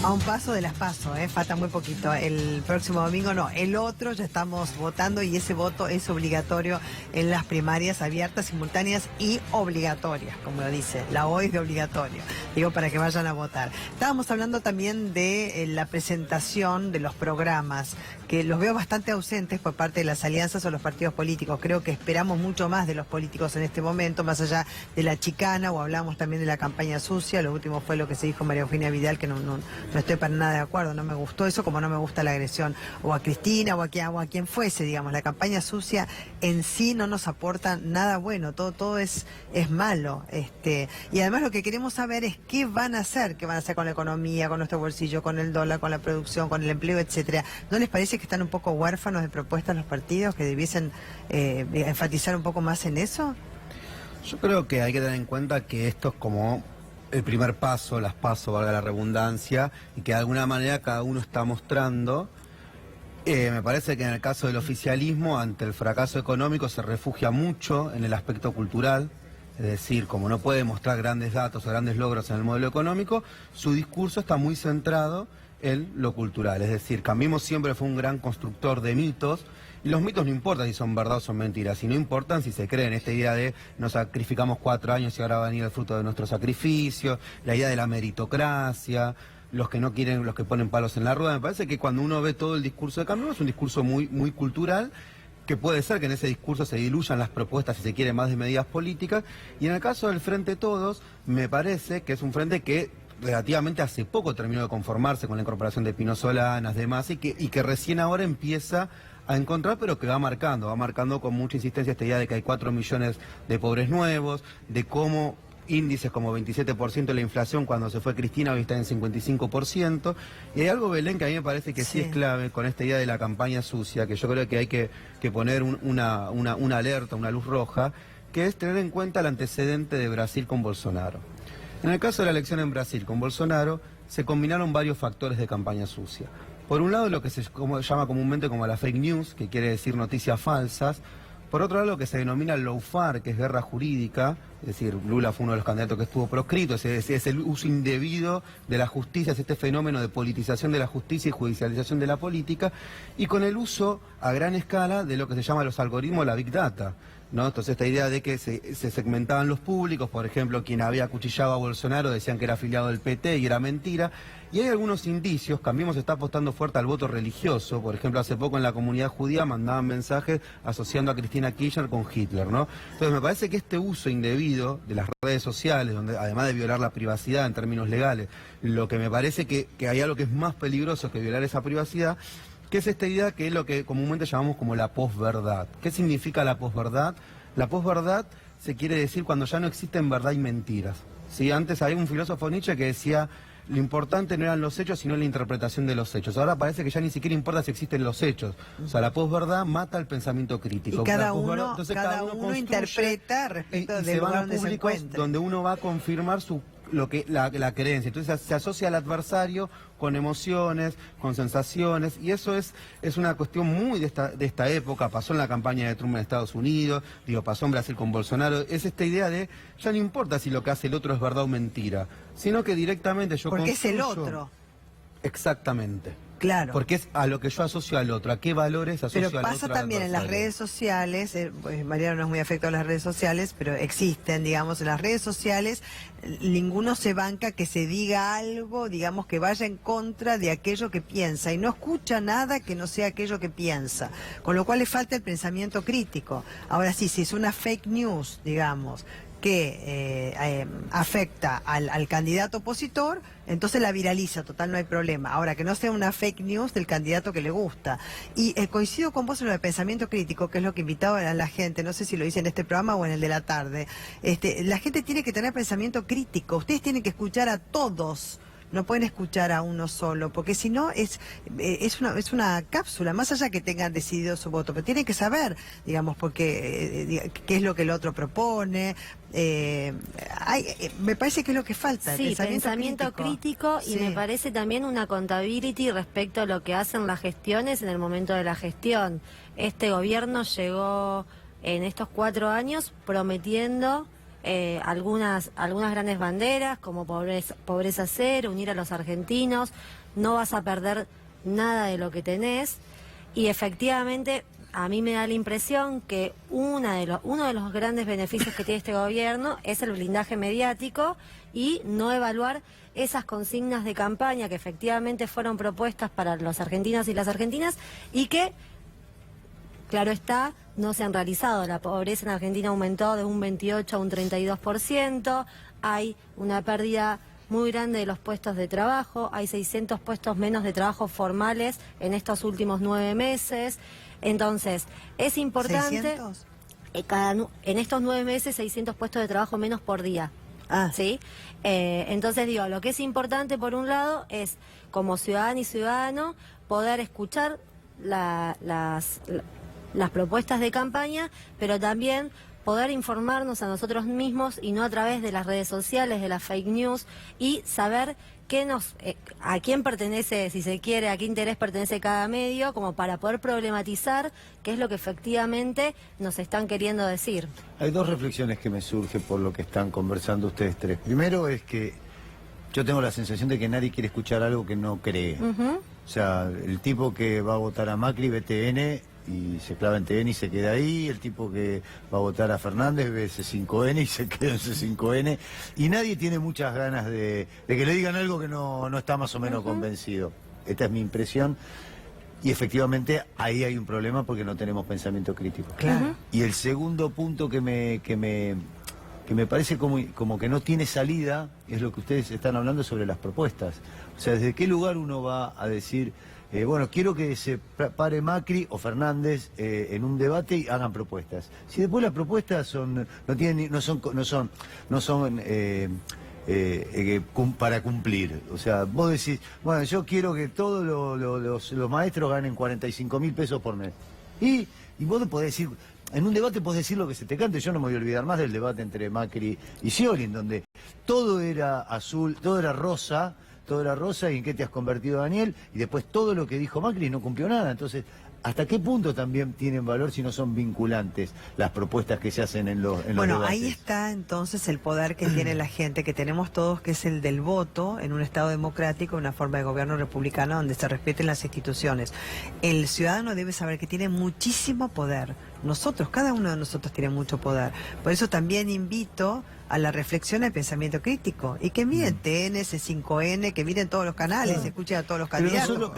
A un paso de las PASO, falta muy poquito. El próximo domingo no, el otro ya estamos votando y ese voto es obligatorio en las primarias abiertas, simultáneas y obligatorias, como lo dice. La O es de obligatorio, digo, para que vayan a votar. Estábamos hablando también de la presentación de los programas, que los veo bastante ausentes por parte de las alianzas o los partidos políticos. Creo que esperamos mucho más de los políticos en este momento, más allá de la chicana, o hablamos también de la campaña sucia. Lo último fue lo que se dijo María Eugenia Vidal, que no estoy para nada de acuerdo, no me gustó eso, como no me gusta la agresión o a Cristina o a quien fuese, digamos. La campaña sucia en sí no nos aporta nada bueno, todo es malo. Y además lo que queremos saber es qué van a hacer con la economía, con nuestro bolsillo, con el dólar, con la producción, con el empleo, etcétera. ¿No les parece que están un poco huérfanos de propuestas los partidos, que debiesen enfatizar un poco más en eso? Yo creo que hay que tener en cuenta que esto es como el primer paso, las PASO, valga la redundancia, y que de alguna manera cada uno está mostrando. Me parece que en el caso del oficialismo, ante el fracaso económico, se refugia mucho en el aspecto cultural. Es decir, como no puede mostrar grandes datos o grandes logros en el modelo económico, su discurso está muy centrado en lo cultural. Es decir, Cambiemos siempre fue un gran constructor de mitos, y los mitos no importan si son verdad o son mentiras, si no importan si se creen. Esta idea de nos sacrificamos 4 años y ahora va a venir el fruto de nuestro sacrificio, la idea de la meritocracia, los que no quieren, los que ponen palos en la rueda. Me parece que cuando uno ve todo el discurso de Cambiemos es un discurso muy cultural, que puede ser que en ese discurso se diluyan las propuestas, si se quiere, más de medidas políticas. Y en el caso del Frente Todos, me parece que es un frente que relativamente hace poco terminó de conformarse con la incorporación de Pino Solanas, demás, y que recién ahora empieza a encontrar, pero que va marcando con mucha insistencia esta idea de que hay 4 millones de pobres nuevos, de cómo índices como 27% de la inflación cuando se fue Cristina hoy está en 55%, y hay algo, Belén, que a mí me parece que sí es clave con esta idea de la campaña sucia, que yo creo que hay que poner una alerta, una luz roja, que es tener en cuenta el antecedente de Brasil con Bolsonaro. En el caso de la elección en Brasil con Bolsonaro, se combinaron varios factores de campaña sucia. Por un lado, lo que se llama comúnmente como la fake news, que quiere decir noticias falsas. Por otro lado, lo que se denomina el lawfare, que es guerra jurídica, es decir, Lula fue uno de los candidatos que estuvo proscrito, es el uso indebido de la justicia, es este fenómeno de politización de la justicia y judicialización de la política, y con el uso a gran escala de lo que se llama los algoritmos, la Big Data, ¿no? Entonces esta idea de que se segmentaban los públicos, por ejemplo, quien había acuchillado a Bolsonaro decían que era afiliado del PT y era mentira, y hay algunos indicios. Cambiemos está apostando fuerte al voto religioso. Por ejemplo, hace poco en la comunidad judía mandaban mensajes asociando a Cristina Kirchner con Hitler, ¿no? Entonces me parece que este uso indebido de las redes sociales, donde además de violar la privacidad en términos legales, lo que me parece que hay algo que es más peligroso que violar esa privacidad, que es esta idea que es lo que comúnmente llamamos como la posverdad. ¿Qué significa la posverdad? La posverdad se quiere decir cuando ya no existen verdad y mentiras. ¿Sí? Antes había un filósofo Nietzsche que decía: lo importante no eran los hechos, sino la interpretación de los hechos. Ahora parece que ya ni siquiera importa si existen los hechos. O sea, la posverdad mata el pensamiento crítico. Y cada uno interpreta respecto de lugar donde se encuentra, donde uno va a confirmar la creencia. Entonces se asocia al adversario con emociones, con sensaciones, y eso es una cuestión muy de esta época. Pasó en la campaña de Trump en Estados Unidos, pasó en Brasil con Bolsonaro. Es esta idea de ya no importa si lo que hace el otro es verdad o mentira, sino que directamente yo porque construyo... es el otro. Exactamente. Claro. Porque es a lo que yo asocio al otro, a qué valores asocio al otro. Pero pasa también en las redes sociales, pues Mariano no es muy afecto a las redes sociales, pero existen, digamos, en las redes sociales, ninguno se banca que se diga algo, digamos, que vaya en contra de aquello que piensa, y no escucha nada que no sea aquello que piensa, con lo cual le falta el pensamiento crítico. Ahora sí, si es una fake news, digamos, que afecta al candidato opositor, entonces la viraliza, total, no hay problema. Ahora, que no sea una fake news del candidato que le gusta. Y coincido con vos en lo de pensamiento crítico, que es lo que invitaba a la gente, no sé si lo hice en este programa o en el de la tarde. La gente tiene que tener pensamiento crítico, ustedes tienen que escuchar a todos. No pueden escuchar a uno solo, porque si no es una cápsula, más allá que tengan decidido su voto, pero tienen que saber, digamos, porque qué es lo que el otro propone. Me parece que es lo que falta. Sí, pensamiento crítico y me parece también una accountability respecto a lo que hacen las gestiones en el momento de la gestión. Este gobierno llegó en estos 4 años prometiendo algunas grandes banderas como pobreza cero, unir a los argentinos, no vas a perder nada de lo que tenés. Y efectivamente, a mí me da la impresión que uno de los grandes beneficios que tiene este gobierno es el blindaje mediático y no evaluar esas consignas de campaña que efectivamente fueron propuestas para los argentinos y las argentinas y que, claro está, no se han realizado. La pobreza en Argentina aumentó de un 28 a un 32%, hay una pérdida muy grande de los puestos de trabajo, hay 600 puestos menos de trabajo formales en estos últimos 9 meses. Entonces, es importante... ¿600? En estos 9 meses, 600 puestos de trabajo menos por día. Ah. ¿Sí? Entonces digo, lo que es importante por un lado es, como ciudadana y ciudadano, poder escuchar las propuestas de campaña, pero también poder informarnos a nosotros mismos y no a través de las redes sociales, de las fake news, y saber a quién pertenece, si se quiere, a qué interés pertenece cada medio, como para poder problematizar qué es lo que efectivamente nos están queriendo decir. Hay dos reflexiones que me surgen por lo que están conversando ustedes tres. Primero es que yo tengo la sensación de que nadie quiere escuchar algo que no cree. O sea, el tipo que va a votar a Macri ve TN y se clava en TN y se queda ahí, el tipo que va a votar a Fernández ve C5N y se queda en C5N, y nadie tiene muchas ganas de que le digan algo que no está más o menos convencido. Esta es mi impresión, y efectivamente ahí hay un problema porque no tenemos pensamiento crítico. Claro. Y el segundo punto que me parece como que no tiene salida es lo que ustedes están hablando sobre las propuestas. O sea, ¿desde qué lugar uno va a decir... bueno, quiero que se pare Macri o Fernández en un debate y hagan propuestas? Si después las propuestas no son para cumplir. O sea, vos decís, bueno, yo quiero que todos los maestros ganen 45.000 pesos por mes. Y vos podés decir, en un debate podés decir lo que se te cante. Yo no me voy a olvidar más del debate entre Macri y Scioli, en donde todo era azul, todo era rosa, y en qué te has convertido, Daniel, y después todo lo que dijo Macri no cumplió nada. Entonces, ¿hasta qué punto también tienen valor si no son vinculantes las propuestas que se hacen en los Bueno, debates? ahí está entonces el poder que tiene la gente, que tenemos todos, que es el del voto en un Estado democrático, una forma de gobierno republicano donde se respeten las instituciones. El ciudadano debe saber que tiene muchísimo poder. Nosotros, cada uno de nosotros tiene mucho poder. Por eso también invito a la reflexión al pensamiento crítico y que miren TN, C5N, que miren todos los canales, escuchen a todos los candidatos.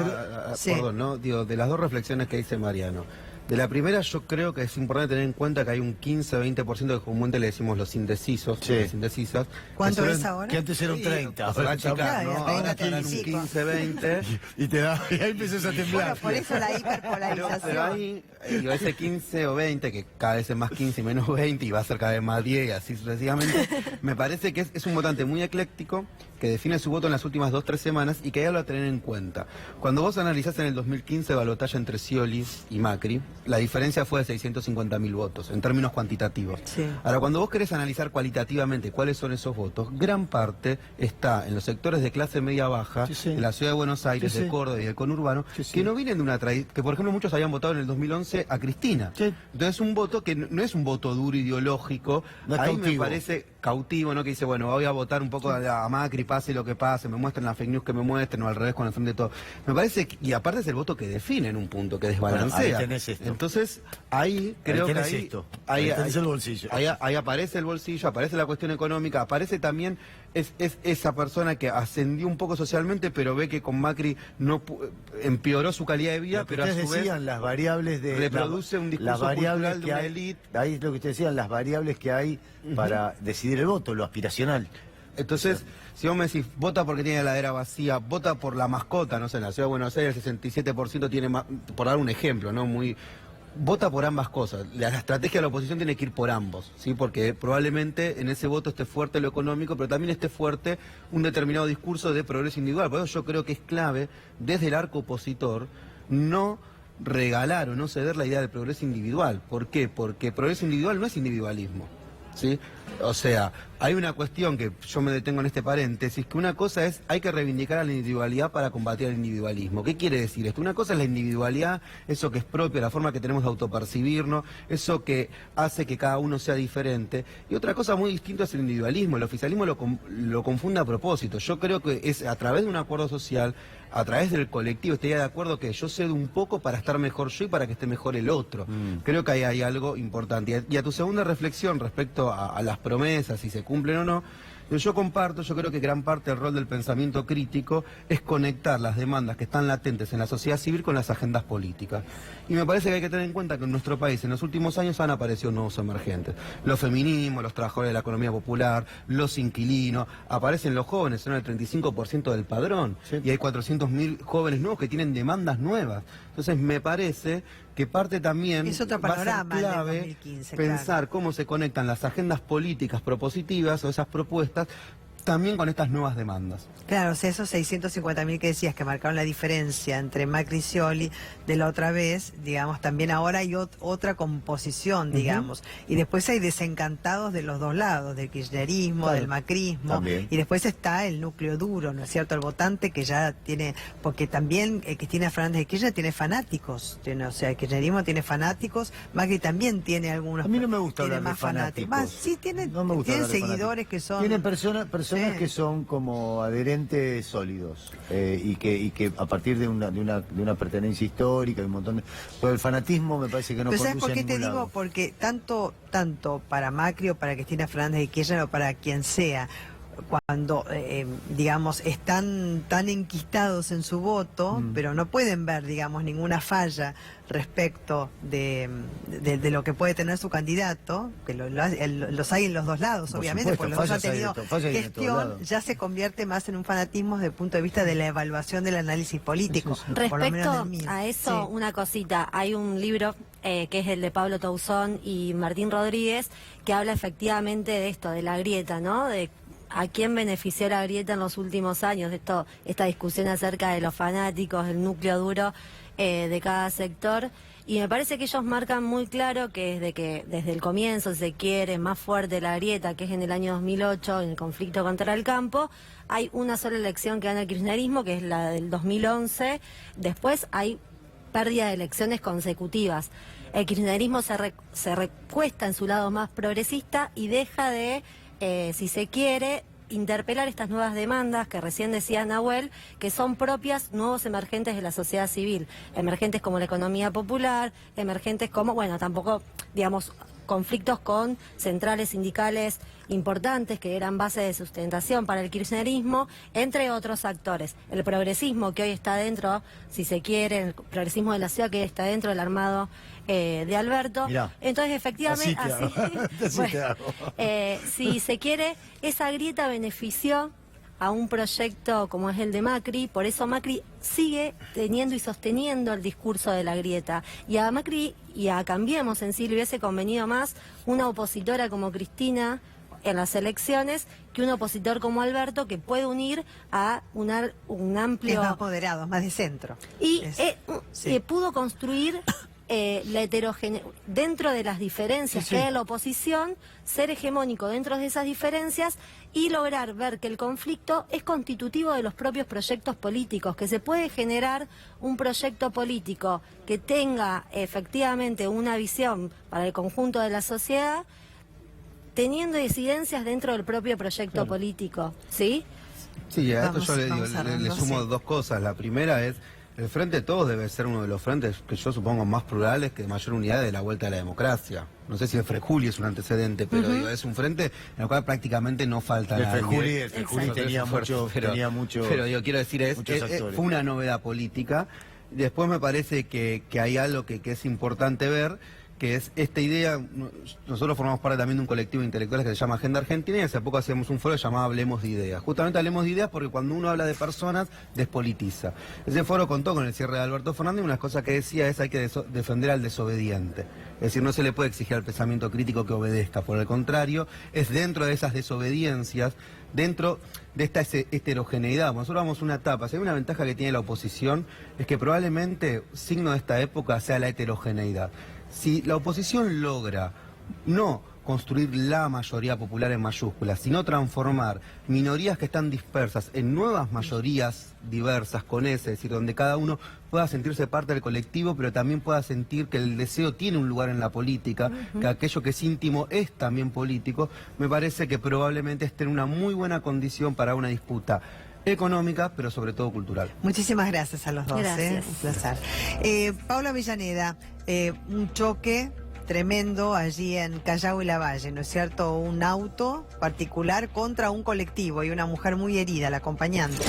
Sí. Perdón, ¿no? Digo, de las dos reflexiones que dice Mariano. De la primera, yo creo que es importante tener en cuenta que hay un 15-20% que comúnmente le decimos los indecisos, las indecisas. ¿Cuánto es ahora? Que antes era un 30. Ahora chica, ¿no? Ahora Claro, están en un 15-20. y ahí empezás a temblar. Bueno, por eso la hiperpolarización. Pero ahí, digo, ese 15 o 20, que cada vez es más 15 y menos 20, y va a ser cada vez más 10 y así sucesivamente, me parece que es un votante muy ecléctico, que define su voto en las últimas 2-3 semanas y que hay algo a tener en cuenta. Cuando vos analizás en el 2015 balotaje entre Scioli y Macri, la diferencia fue de 650.000 votos, en términos cuantitativos. Sí. Ahora, cuando vos querés analizar cualitativamente cuáles son esos votos, gran parte está en los sectores de clase media-baja, en la ciudad de Buenos Aires, de Córdoba y del conurbano, que no vienen de una tradición, que por ejemplo muchos habían votado en el 2011 a Cristina. Entonces un voto que no es un voto duro ideológico, no es ahí cautivo. me parece cautivo, ¿no? Que dice, bueno, voy a votar un poco a Macri, pase lo que pase, me muestren las fake news que me muestren, o al revés con el frente de todo. Me parece que, y aparte es el voto que define en un punto, que desbalancea. Bueno, ahí tenés esto. Entonces, ahí creo que ahí tenés el bolsillo. Ahí aparece el bolsillo, aparece la cuestión económica, aparece también es esa persona que ascendió un poco socialmente, pero ve que con Macri empeoró su calidad de vida, pero a su vez las variables de reproduce un discurso cultural de una élite. Ahí es lo que ustedes decían, las variables que hay para decidir el voto, lo aspiracional. Entonces, si vos me decís, vota porque tiene la heladera vacía, vota por la mascota, no sé, en la ciudad de Buenos Aires el 67% tiene, por dar un ejemplo, ¿no? Vota por ambas cosas. La estrategia de la oposición tiene que ir por ambos, ¿sí? Porque probablemente en ese voto esté fuerte lo económico, pero también esté fuerte un determinado discurso de progreso individual. Por eso yo creo que es clave, desde el arco opositor, no regalar o no ceder la idea del progreso individual. ¿Por qué? Porque progreso individual no es individualismo, ¿sí? O sea, hay una cuestión que yo me detengo en este paréntesis, que una cosa es, hay que reivindicar a la individualidad para combatir el individualismo. ¿Qué quiere decir esto? Una cosa es la individualidad, eso que es propio, la forma que tenemos de autopercibirnos, eso que hace que cada uno sea diferente. Y otra cosa muy distinta es el individualismo. El oficialismo lo confunde a propósito. Yo creo que es a través de un acuerdo social, a través del colectivo, estaría de acuerdo que yo cedo un poco para estar mejor yo y para que esté mejor el otro. Creo que ahí hay algo importante. Y a tu segunda reflexión respecto a las promesas, si se cumplen o no, yo comparto, yo creo que gran parte del rol del pensamiento crítico es conectar las demandas que están latentes en la sociedad civil con las agendas políticas. Y me parece que hay que tener en cuenta que en nuestro país en los últimos años han aparecido nuevos emergentes. Los feminismos, los trabajadores de la economía popular, los inquilinos, aparecen los jóvenes, son el 35% del padrón. Sí. Y hay 400.000 jóvenes nuevos que tienen demandas nuevas. Entonces me parece que parte también es otro panorama, va a ser clave 2015, pensar claro. cómo se conectan las agendas políticas propositivas o esas propuestas también con estas nuevas demandas. Claro, o sea, esos 650.000 que decías que marcaron la diferencia entre Macri y Scioli de la otra vez, digamos, también ahora hay otra composición, digamos. Y después hay desencantados de los dos lados, del kirchnerismo, claro, del macrismo. también. Y después está el núcleo duro, ¿no es cierto? El votante que ya tiene, porque también Cristina Fernández de Kirchner tiene fanáticos, o sea, el kirchnerismo tiene fanáticos, Macri también tiene algunos. A mí no me gusta tiene hablar de más fanáticos. Más, sí, tiene, No me gusta tiene hablar de seguidores fanáticos. que son... Tienen personas Sí. que son como adherentes sólidos y que a partir de una pertenencia histórica y un montón de... Pero el fanatismo me parece que no ¿Pero conduce sabes por qué a te ningún digo? lado. Porque tanto para Macri o para Cristina Fernández de Kirchner o para quien sea, cuando, digamos, están tan enquistados en su voto, pero no pueden ver, digamos, ninguna falla respecto de lo que puede tener su candidato, que los hay en los dos lados, Por obviamente, supuesto, porque los dos han fallas hay de tenido fallas hay de todos gestión, lados. ya se convierte más en un fanatismo desde el punto de vista de la evaluación del análisis político. Por lo menos Respecto del mío. a eso, Sí. una cosita, hay un libro que es el de Pablo Tousón y Martín Rodríguez, que habla efectivamente de esto, de la grieta, ¿no? De a quién benefició la grieta en los últimos años, esta discusión acerca de los fanáticos, el núcleo duro de cada sector. Y me parece que ellos marcan muy claro que desde el comienzo, si se quiere, más fuerte la grieta, que es en el año 2008, en el conflicto contra el campo, hay una sola elección que gana el kirchnerismo, que es la del 2011. Después hay pérdida de elecciones consecutivas. El kirchnerismo se recuesta en su lado más progresista y deja de, si se quiere, interpelar estas nuevas demandas que recién decía Nahuel, que son propias, nuevos emergentes de la sociedad civil, emergentes como la economía popular, emergentes como, bueno, tampoco, digamos, conflictos con centrales sindicales importantes que eran base de sustentación para el kirchnerismo, entre otros actores. El progresismo que hoy está dentro, si se quiere, el progresismo de la ciudad que hoy está dentro del armado de Alberto. Mirá, entonces, efectivamente, así te hago. si se quiere, esa grieta benefició a un proyecto como es el de Macri, por eso Macri sigue teniendo y sosteniendo el discurso de la grieta. Y a Macri y a Cambiemos en sí le hubiese convenido más una opositora como Cristina en las elecciones que un opositor como Alberto, que puede unir a un amplio... Es más moderado, más de centro. Y sí. Pudo construir la heterogeneidad, dentro de las diferencias que hay en la oposición, ser hegemónico dentro de esas diferencias y lograr ver que el conflicto es constitutivo de los propios proyectos políticos, que se puede generar un proyecto político que tenga efectivamente una visión para el conjunto de la sociedad, teniendo disidencias dentro del propio proyecto político, ¿sí? Sí, a esto Vamos- yo le vamos sumo sí. dos cosas. La primera es, el Frente de Todos debe ser uno de los frentes que yo supongo más plurales, que de mayor unidad de la vuelta a la democracia. No sé si el Frejuli es un antecedente, pero digo, es un frente en el cual prácticamente no falta El nadie. Frejuli tenía mucho... Pero yo quiero decir, muchos actores. fue una novedad política. Después me parece que hay algo que es importante ver, que es esta idea. Nosotros formamos parte también de un colectivo de intelectuales que se llama Agenda Argentina, y hace poco hacíamos un foro llamado Hablemos de Ideas. Justamente hablemos de ideas porque cuando uno habla de personas, despolitiza. Ese foro contó con el cierre de Alberto Fernández, y una cosa que decía es hay que defender al desobediente. Es decir, no se le puede exigir al pensamiento crítico que obedezca, por el contrario, es dentro de esas desobediencias, dentro de esta heterogeneidad. Nosotros vamos a una etapa, si hay una ventaja que tiene la oposición, es que probablemente signo de esta época sea la heterogeneidad. Si la oposición logra no construir la mayoría popular en mayúsculas, sino transformar minorías que están dispersas en nuevas mayorías diversas con ese, es decir, donde cada uno pueda sentirse parte del colectivo, pero también pueda sentir que el deseo tiene un lugar en la política, que aquello que es íntimo es también político, me parece que probablemente esté en una muy buena condición para una disputa económica, pero sobre todo cultural. Muchísimas gracias a los dos. Gracias. Un placer. Paula Avellaneda, un choque tremendo allí en Callao y Lavalle, ¿no es cierto? Un auto particular contra un colectivo y una mujer muy herida, la acompañante.